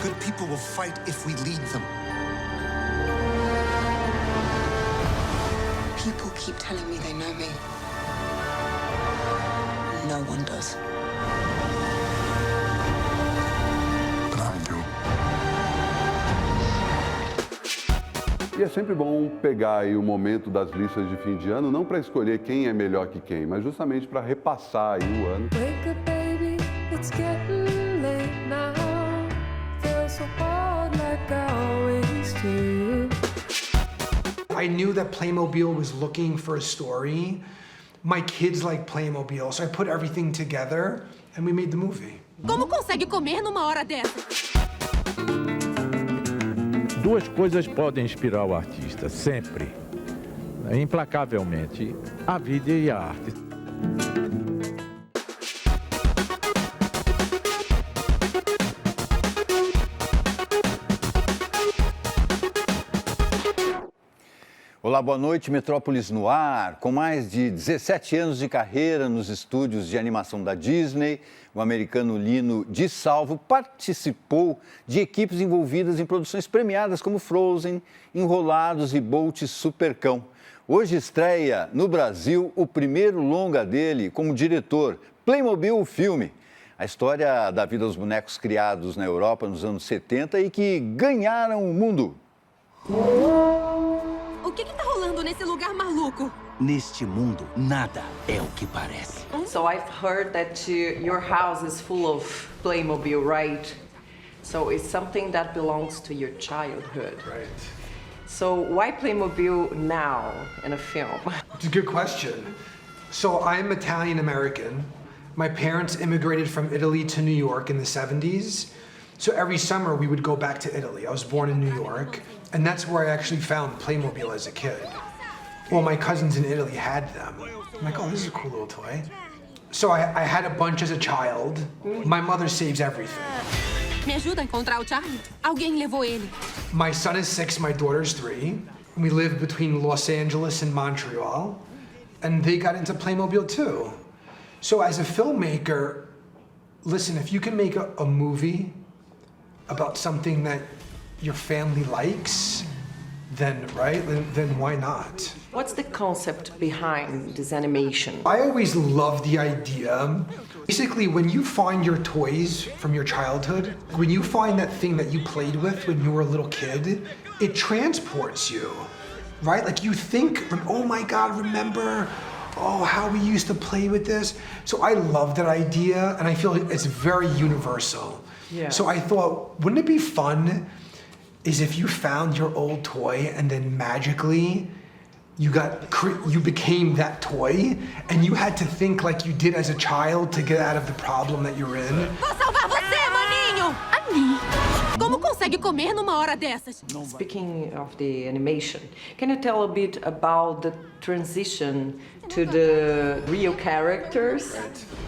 Good people will fight if we lead them. People keep telling me they know me. No one does. But I do. E é sempre bom pegar aí o momento das listas de fim de ano, não para escolher quem é melhor que quem, mas justamente para repassar aí o ano. Wake up, baby, it's getting late now. Feels so hard like I always do. I knew that Playmobil was looking for a story. My kids like Playmobil, so I put everything together and we made the movie. Como consegue comer numa hora dessa? Duas coisas podem inspirar o artista, sempre, implacavelmente, a vida e a arte. Olá, boa noite, Metrópolis no ar. Com mais de 17 anos de carreira nos estúdios de animação da Disney, o americano Lino Di Salvo participou de equipes envolvidas em produções premiadas como Frozen, Enrolados e Bolt Supercão. Hoje estreia no Brasil o primeiro longa dele como diretor, Playmobil, o filme. A história da vida dos bonecos criados na Europa nos anos 70 e que ganharam o mundo. O que tá rolando nesse lugar maluco? Neste mundo, nada é o que parece. So I've heard that your house is full of Playmobil, right? So it's something that belongs to your childhood. Right. So why Playmobil now in a film? It's a good question. So I'm Italian American. My parents immigrated from Italy to New York in the 70s. So every summer we would go back to Italy. I was born in New York, and that's where I actually found Playmobil as a kid. Well, my cousins in Italy had them. I'm like, oh, this is a cool little toy. So I had a bunch as a child. My mother saves everything. Me ajuda a encontrar o Charlie? Alguém levou ele. My son is 6, my daughter's 3. We live between Los Angeles and Montreal, and they got into Playmobil too. So as a filmmaker, listen, if you can make a movie about something that your family likes, then why not? What's the concept behind this animation? I always love the idea. Basically, when you find your toys from your childhood, when you find that thing that you played with when you were a little kid, it transports you, right? Like you think, oh my God, remember, oh, how we used to play with this. So I love that idea, and I feel it's very universal. Yeah. So I thought, wouldn't it be fun is if you found your old toy and then magically you became that toy and you had to think like you did as a child to get out of the problem that you're in. Vou salvar você, maninho! Ani! Como consegue comer numa hora dessas? Speaking of the animation, can you tell a bit about the transition to the real characters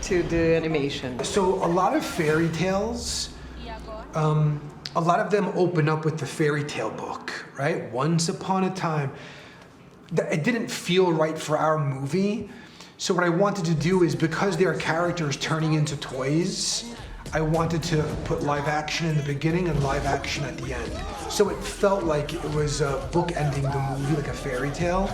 to the animation? So a lot of fairy tales, a lot of them open up with the fairy tale book, right? Once upon a time. It didn't feel right for our movie. So what I wanted to do is, because they are characters turning into toys, I wanted to put live action in the beginning and live action at the end. So it felt like it was bookending the movie, like a fairy tale.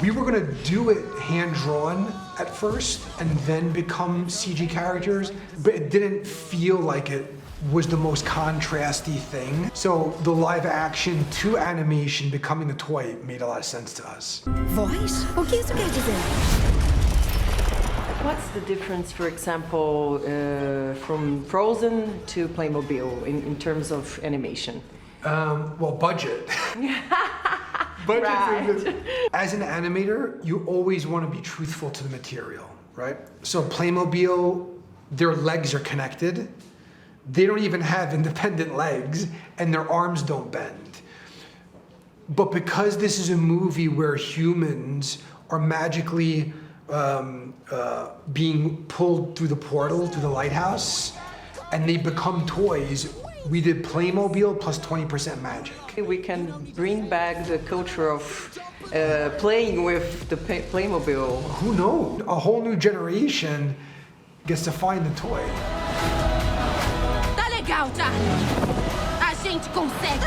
We were gonna do it hand-drawn at first and then become CG characters, but it didn't feel like it was the most contrasty thing. So the live action to animation becoming the toy made a lot of sense to us. Voz? O que isso quer dizer? What's the difference, for example, from Frozen to Playmobil in terms of animation? Well, budget. Right. As an animator, you always want to be truthful to the material, right? So Playmobil, their legs are connected. They don't even have independent legs, and their arms don't bend. But because this is a movie where humans are magically being pulled through the portal, through the lighthouse, and they become toys, we did Playmobil plus 20% magic. We can bring back the culture of playing with the Playmobil. Who knows? A whole new generation gets to find the toy. Tá legal, Charlie. gente consegue.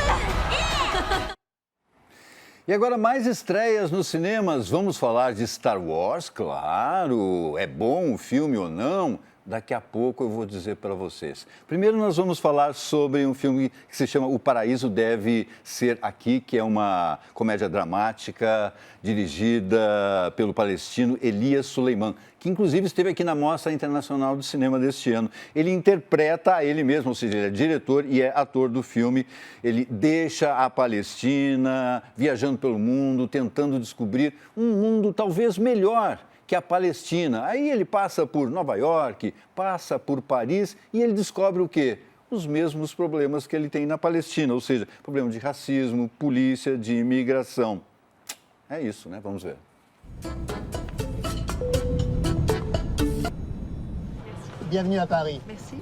E agora mais estreias nos cinemas. Vamos falar de Star Wars, claro. É bom o filme ou não? Daqui a pouco eu vou dizer para vocês. Primeiro nós vamos falar sobre um filme que se chama O Paraíso Deve Ser Aqui, que é uma comédia dramática dirigida pelo palestino Elias Suleiman, que inclusive esteve aqui na Mostra Internacional de Cinema deste ano. Ele interpreta ele mesmo, ou seja, ele é diretor e é ator do filme. Ele deixa a Palestina, viajando pelo mundo, tentando descobrir um mundo talvez melhor que a Palestina. Aí ele passa por Nova York, passa por Paris e ele descobre o quê? Os mesmos problemas que ele tem na Palestina, ou seja, problema de racismo, polícia, de imigração. É isso, né? Vamos ver. Bienvenue à Paris. Merci.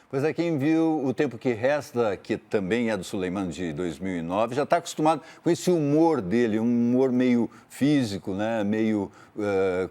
Pois é, quem viu O Tempo que Resta, que também é do Suleiman de 2009, já está acostumado com esse humor dele, um humor meio físico, né? Meio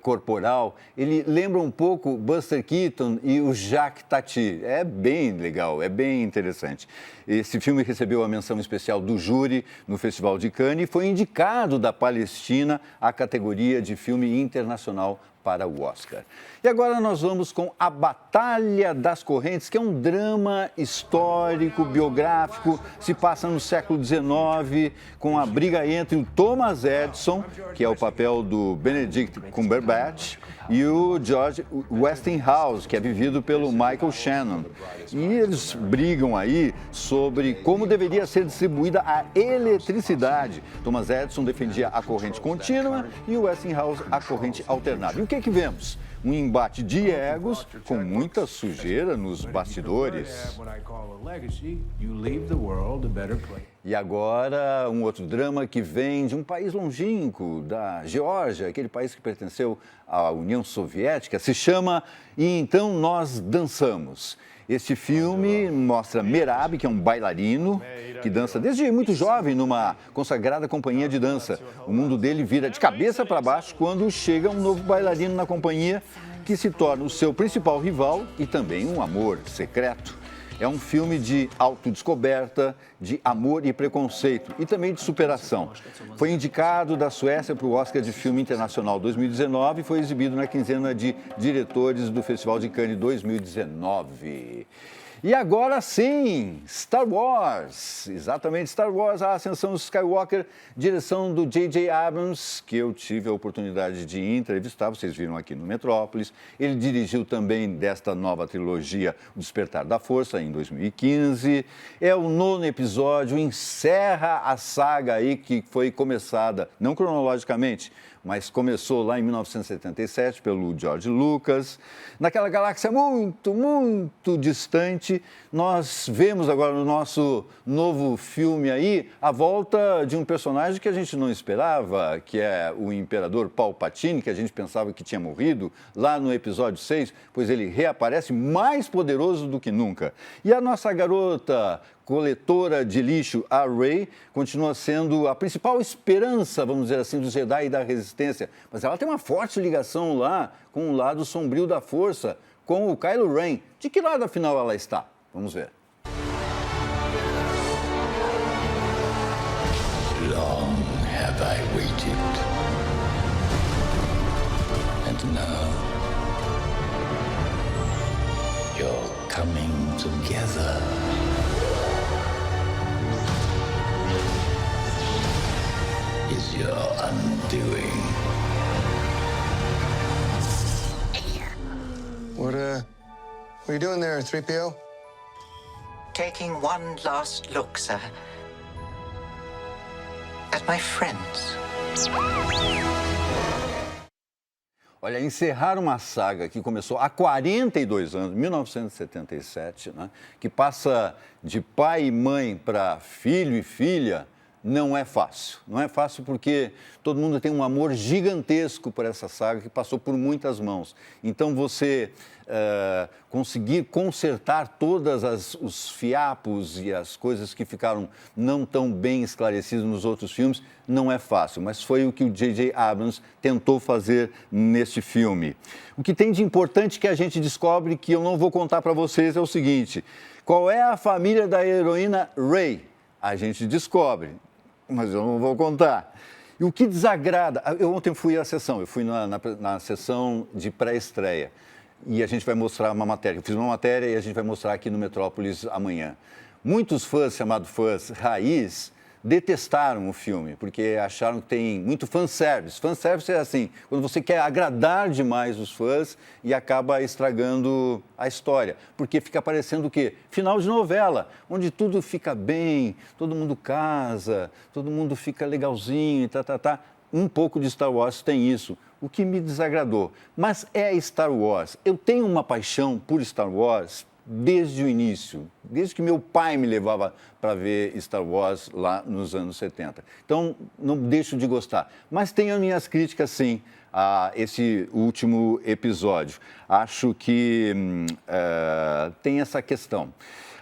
corporal. Ele lembra um pouco Buster Keaton e o Jacques Tati. É bem legal, é bem interessante. Esse filme recebeu a menção especial do júri no Festival de Cannes e foi indicado da Palestina à categoria de filme internacional para o Oscar. E agora nós vamos com A Batalha das Correntes, que é um drama histórico, biográfico, se passa no século XIX, com a briga entre o Thomas Edison, que é o papel do Benedict Cumberbatch, e o George Westinghouse, que é vivido pelo Michael Shannon. E eles brigam aí sobre como deveria ser distribuída a eletricidade. Thomas Edison defendia a corrente contínua e o Westinghouse a corrente alternada. E o que vemos? Um embate de egos com muita sujeira nos bastidores. E agora, um outro drama que vem de um país longínquo, da Geórgia, aquele país que pertenceu à União Soviética, se chama E Então Nós Dançamos. Este filme mostra Merab, que é um bailarino que dança desde muito jovem numa consagrada companhia de dança. O mundo dele vira de cabeça para baixo quando chega um novo bailarino na companhia que se torna o seu principal rival e também um amor secreto. É um filme de autodescoberta, de amor e preconceito e também de superação. Foi indicado da Suécia para o Oscar de Filme Internacional 2019 e foi exibido na quinzena de diretores do Festival de Cannes 2019. E agora sim, Star Wars, exatamente, Star Wars, A Ascensão Skywalker, direção do J.J. Abrams, que eu tive a oportunidade de entrevistar, vocês viram aqui no Metrópolis. Ele dirigiu também desta nova trilogia O Despertar da Força, em 2015. É o 9º episódio, encerra a saga aí que foi começada, não cronologicamente, mas começou lá em 1977 pelo George Lucas. Naquela galáxia muito, muito distante, nós vemos agora no nosso novo filme aí a volta de um personagem que a gente não esperava, que é o Imperador Palpatine, que a gente pensava que tinha morrido lá no episódio 6, pois ele reaparece mais poderoso do que nunca. E a nossa garota coletora de lixo, a Rey, continua sendo a principal esperança, vamos dizer assim, dos Jedi e da Resistência. Mas ela tem uma forte ligação lá com o lado sombrio da Força, com o Kylo Ren. De que lado, afinal, ela está? Vamos ver. Long have I waited. And now you're coming together. Is your undoing. What are you doing there, 3PO? Taking one last look, sir. At my friends. Olha, encerrar uma saga que começou há 42 anos, 1977, né, que passa de pai e mãe para filho e filha, não é fácil. Não é fácil porque todo mundo tem um amor gigantesco por essa saga que passou por muitas mãos. Então, você conseguir consertar todos os fiapos e as coisas que ficaram não tão bem esclarecidas nos outros filmes, não é fácil. Mas foi o que o J.J. Abrams tentou fazer neste filme. O que tem de importante que a gente descobre, que eu não vou contar para vocês, é o seguinte: qual é a família da heroína Rey? A gente descobre, mas eu não vou contar. E o que desagrada... Eu ontem fui à sessão, eu fui na sessão de pré-estreia. E a gente vai mostrar uma matéria. Eu fiz uma matéria e a gente vai mostrar aqui no Metrópolis amanhã. Muitos fãs, chamados fãs raiz, detestaram o filme, porque acharam que tem muito fanservice. Fanservice é assim, quando você quer agradar demais os fãs e acaba estragando a história. Porque fica parecendo o quê? Final de novela, onde tudo fica bem, todo mundo casa, todo mundo fica legalzinho, Um pouco de Star Wars tem isso, o que me desagradou. Mas é Star Wars. Eu tenho uma paixão por Star Wars desde o início, desde que meu pai me levava para ver Star Wars lá nos anos 70. Então, não deixo de gostar. Mas tenho as minhas críticas, sim, a esse último episódio. Acho que tem essa questão.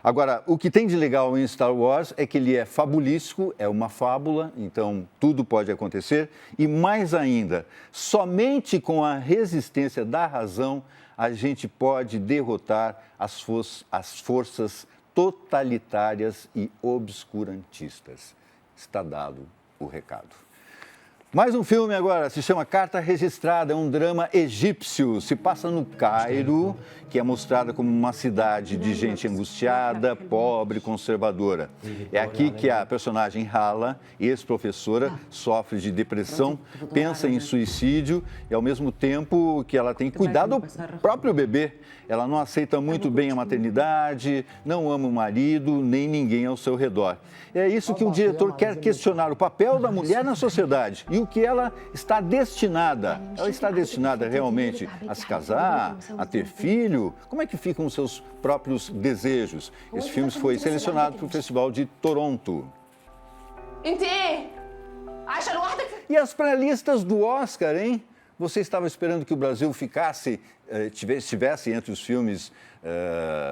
Agora, o que tem de legal em Star Wars é que ele é fabulístico, é uma fábula, então tudo pode acontecer. E mais ainda, somente com a resistência da razão a gente pode derrotar as forças totalitárias e obscurantistas. Está dado o recado. Mais um filme agora, se chama Carta Registrada, é um drama egípcio. Se passa no Cairo, que é mostrada como uma cidade de gente angustiada, pobre, conservadora. É aqui que a personagem Hala, ex-professora, sofre de depressão, pensa em suicídio e, ao mesmo tempo, que ela tem que cuidar do próprio bebê. Ela não aceita muito bem a maternidade, não ama o marido, nem ninguém ao seu redor. É isso que o diretor quer questionar, o papel da mulher na sociedade e o que ela está destinada. Ela está destinada realmente a se casar, a ter filho? Como é que ficam os seus próprios desejos? Esse filme foi selecionado para o Festival de Toronto. E as pré-listas do Oscar, hein? Você estava esperando que o Brasil estivesse entre os filmes,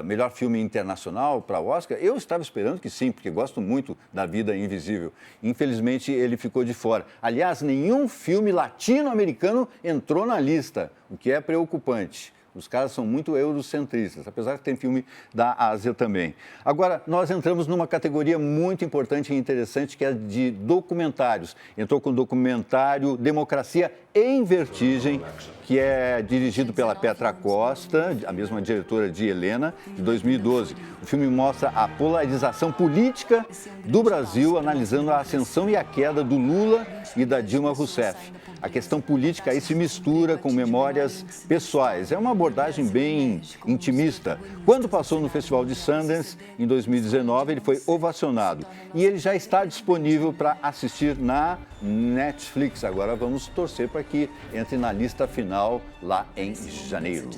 melhor filme internacional para o Oscar? Eu estava esperando que sim, porque gosto muito da Vida Invisível. Infelizmente, ele ficou de fora. Aliás, nenhum filme latino-americano entrou na lista, o que é preocupante. Os caras são muito eurocentristas, apesar que tem filme da Ásia também. Agora, nós entramos numa categoria muito importante e interessante, que é de documentários. Entrou com o documentário Democracia em Vertigem, que é dirigido pela Petra Costa, a mesma diretora de Helena, de 2012. O filme mostra a polarização política do Brasil, analisando a ascensão e a queda do Lula e da Dilma Rousseff. A questão política aí se mistura com memórias pessoais. É uma abordagem bem intimista. Quando passou no Festival de Sundance, em 2019, ele foi ovacionado. E ele já está disponível para assistir na Netflix. Agora vamos torcer para que entre na lista final lá em janeiro.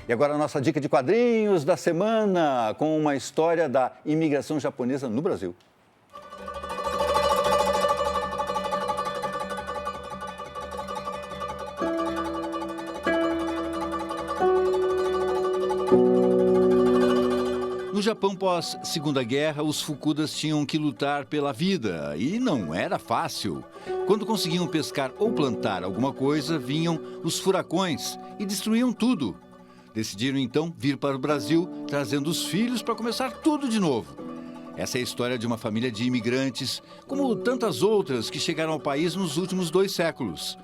E agora a nossa dica de quadrinhos da semana, com uma história da imigração japonesa no Brasil. No Japão pós-Segunda Guerra, os Fukudas tinham que lutar pela vida e não era fácil. Quando conseguiam pescar ou plantar alguma coisa, vinham os furacões e destruíam tudo. Decidiram então vir para o Brasil, trazendo os filhos para começar tudo de novo. Essa é a história de uma família de imigrantes, como tantas outras que chegaram ao país nos últimos 2 séculos.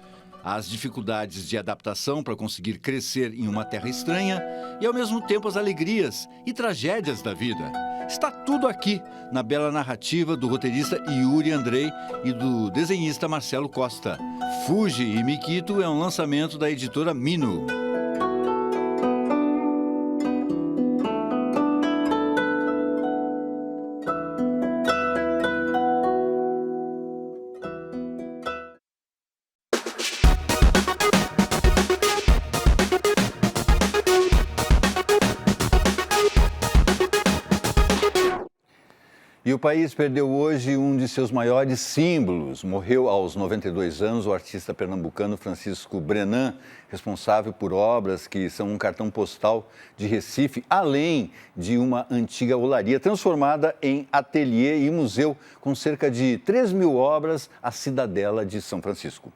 As dificuldades de adaptação para conseguir crescer em uma terra estranha e, ao mesmo tempo, as alegrias e tragédias da vida. Está tudo aqui, na bela narrativa do roteirista Yuri Andrei e do desenhista Marcelo Costa. Fuji e Mikito é um lançamento da editora Mino. E o país perdeu hoje um de seus maiores símbolos. Morreu aos 92 anos o artista pernambucano Francisco Brenan, responsável por obras que são um cartão postal de Recife, além de uma antiga olaria transformada em ateliê e museu com cerca de 3.000 obras, a Cidadela de São Francisco.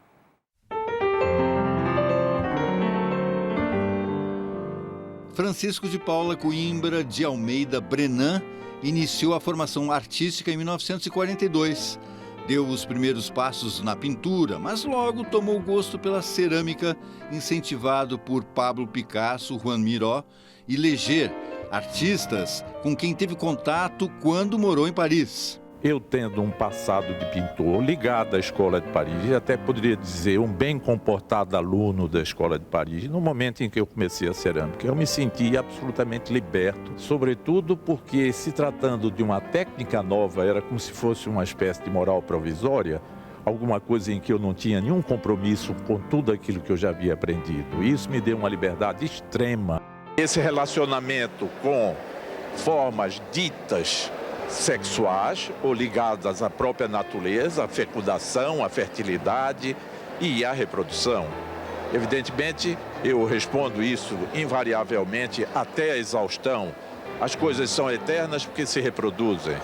Francisco de Paula Coimbra de Almeida Brenan iniciou a formação artística em 1942. Deu os primeiros passos na pintura, mas logo tomou gosto pela cerâmica, incentivado por Pablo Picasso, Juan Miró e Leger, artistas com quem teve contato quando morou em Paris. Eu tendo um passado de pintor ligado à Escola de Paris, e até poderia dizer um bem comportado aluno da Escola de Paris, no momento em que eu comecei a cerâmica, eu me senti absolutamente liberto, sobretudo porque, se tratando de uma técnica nova, era como se fosse uma espécie de moral provisória, alguma coisa em que eu não tinha nenhum compromisso com tudo aquilo que eu já havia aprendido. Isso me deu uma liberdade extrema. Esse relacionamento com formas ditas sexuais ou ligadas à própria natureza, à fecundação, à fertilidade e à reprodução. Evidentemente, eu respondo isso invariavelmente até a exaustão. As coisas são eternas porque se reproduzem.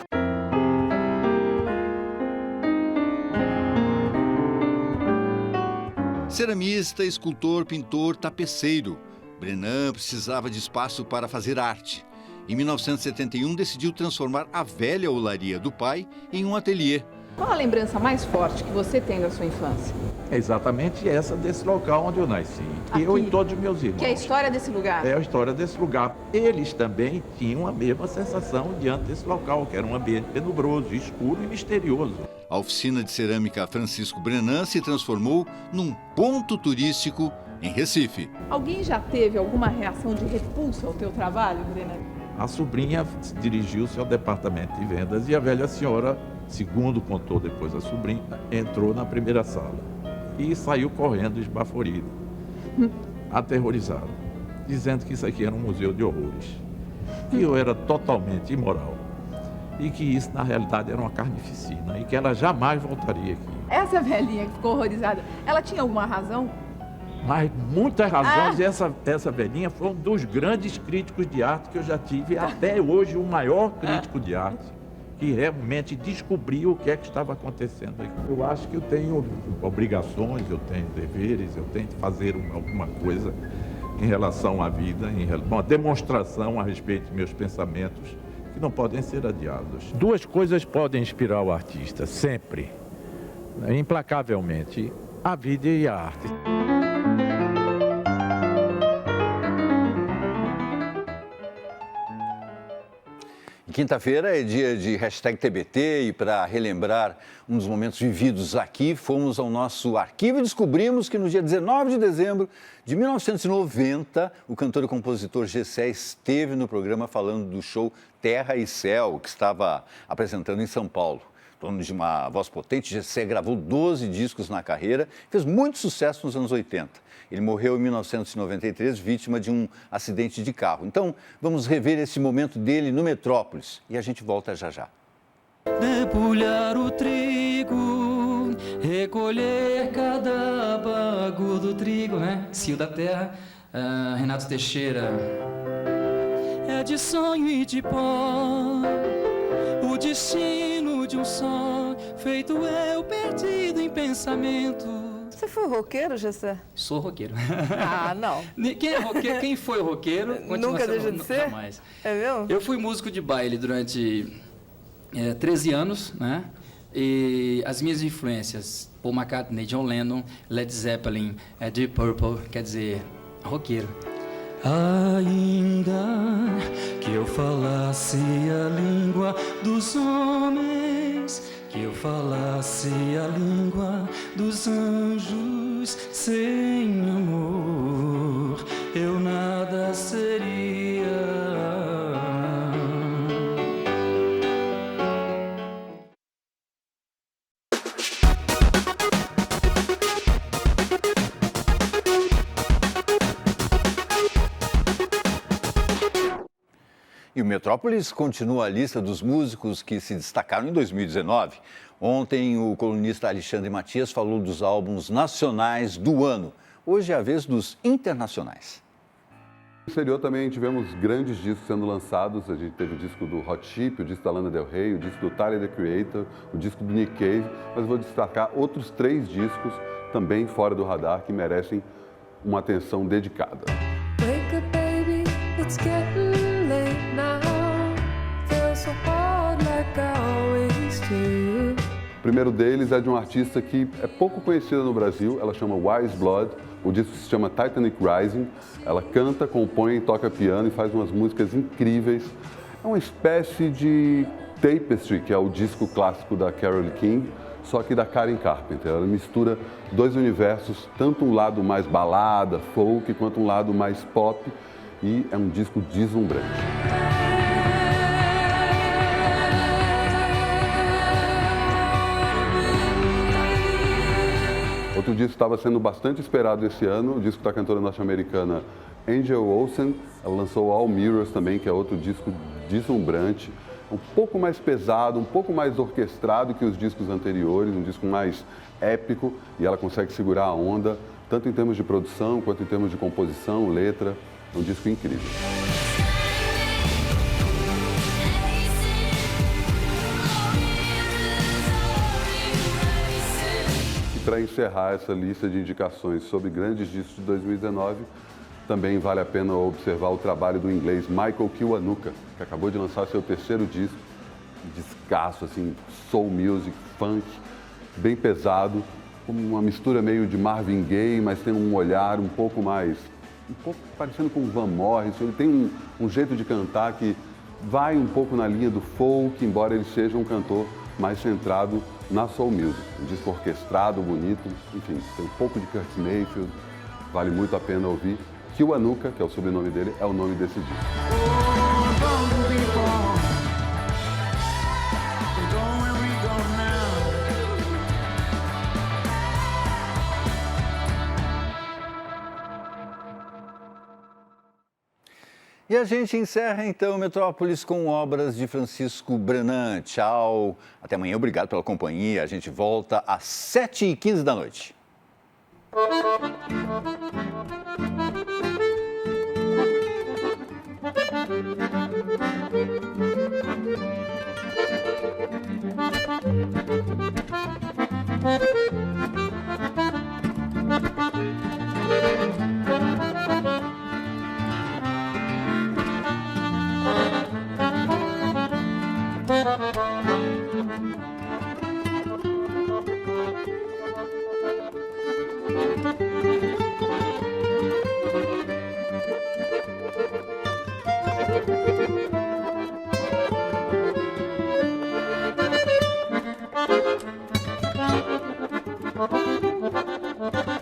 Ceramista, escultor, pintor, tapeceiro. Brenan precisava de espaço para fazer arte. Em 1971, decidiu transformar a velha olaria do pai em um ateliê. Qual a lembrança mais forte que você tem da sua infância? É exatamente essa desse local onde eu nasci. Aqui, eu e todos os meus irmãos. Que é a história desse lugar? É a história desse lugar. Eles também tinham a mesma sensação diante desse local, que era um ambiente penubroso, escuro e misterioso. A oficina de cerâmica Francisco Brenan se transformou num ponto turístico em Recife. Alguém já teve alguma reação de repulsa ao teu trabalho, Brenan? A sobrinha dirigiu-se ao departamento de vendas e a velha senhora, segundo contou depois a sobrinha, entrou na primeira sala e saiu correndo esbaforida, aterrorizada, dizendo que isso aqui era um museu de horrores, que eu era totalmente imoral e que isso, na realidade, era uma carnificina e que ela jamais voltaria aqui. Essa velhinha que ficou horrorizada, ela tinha alguma razão? Mas muitas razões, essa velhinha foi um dos grandes críticos de arte que eu já tive, até hoje o maior crítico de arte, que realmente descobriu o que é que estava acontecendo aqui. Eu acho que eu tenho obrigações, eu tenho deveres, eu tenho que fazer alguma coisa em relação à vida, uma demonstração a respeito dos meus pensamentos, que não podem ser adiados. Duas coisas podem inspirar o artista, sempre, implacavelmente, a vida e a arte. Quinta-feira é dia de #TBT e para relembrar um dos momentos vividos aqui, fomos ao nosso arquivo e descobrimos que no dia 19 de dezembro de 1990, o cantor e compositor Gessé esteve no programa falando do show Terra e Céu, que estava apresentando em São Paulo. Dono de uma voz potente, Gessé gravou 12 discos na carreira, fez muito sucesso nos anos 80. Ele morreu em 1993, vítima de um acidente de carro. Então, vamos rever esse momento dele no Metrópolis. E a gente volta já já. Debulhar o trigo, recolher cada bago do trigo, né? Cio da Terra, Renato Teixeira. É de sonho e de pó, o destino de um só, feito eu perdido em pensamento. Você foi roqueiro, Gessé? Sou roqueiro. Ah, não. Quem é roqueiro? Quem foi roqueiro? Nunca deixa de ser? Jamais. É mesmo? Eu fui músico de baile durante 13 anos, né? E as minhas influências, Paul McCartney, John Lennon, Led Zeppelin, Deep Purple, quer dizer, roqueiro. Ainda que eu falasse a língua dos homens, que eu falasse a língua dos anjos, sem amor eu nada seria. E o Metrópolis continua a lista dos músicos que se destacaram em 2019. Ontem, o colunista Alexandre Matias falou dos álbuns nacionais do ano. Hoje é a vez dos internacionais. No exterior também tivemos grandes discos sendo lançados. A gente teve o disco do Hot Chip, o disco da Lana Del Rey, o disco do Tyler, The Creator, o disco do Nick Cave. Mas eu vou destacar outros 3 discos também fora do radar que merecem uma atenção dedicada. Wake up, baby, it's getting late now. Feels so hard like I always do. O primeiro deles é de uma artista que é pouco conhecida no Brasil, ela chama Wise Blood, o disco se chama Titanic Rising, ela canta, compõe, toca piano e faz umas músicas incríveis. É uma espécie de Tapestry, que é o disco clássico da Carole King, só que da Karen Carpenter. Ela mistura 2 universos, tanto um lado mais balada, folk, quanto um lado mais pop, e é um disco deslumbrante. Outro disco que estava sendo bastante esperado esse ano, o disco da cantora norte-americana Angel Olsen. Ela lançou All Mirrors também, que é outro disco deslumbrante, um pouco mais pesado, um pouco mais orquestrado que os discos anteriores, um disco mais épico, e ela consegue segurar a onda, tanto em termos de produção, quanto em termos de composição, letra. É um disco incrível. Para encerrar essa lista de indicações sobre grandes discos de 2019, também vale a pena observar o trabalho do inglês Michael Kiwanuka, que acabou de lançar seu 3º disco, descasso, assim, soul music, funk, bem pesado, com uma mistura meio de Marvin Gaye, mas tem um olhar um pouco parecendo com Van Morrison. Ele tem um jeito de cantar que vai um pouco na linha do folk, embora ele seja um cantor mais centrado na soul music. Um disco orquestrado, bonito, enfim, tem um pouco de Curtis Mayfield, vale muito a pena ouvir. Kiwanuka, que é o sobrenome dele, é o nome desse disco. E a gente encerra então Metrópolis com obras de Francisco Brenan. Tchau, até amanhã, obrigado pela companhia. A gente volta às 7h15 da noite. Thank you.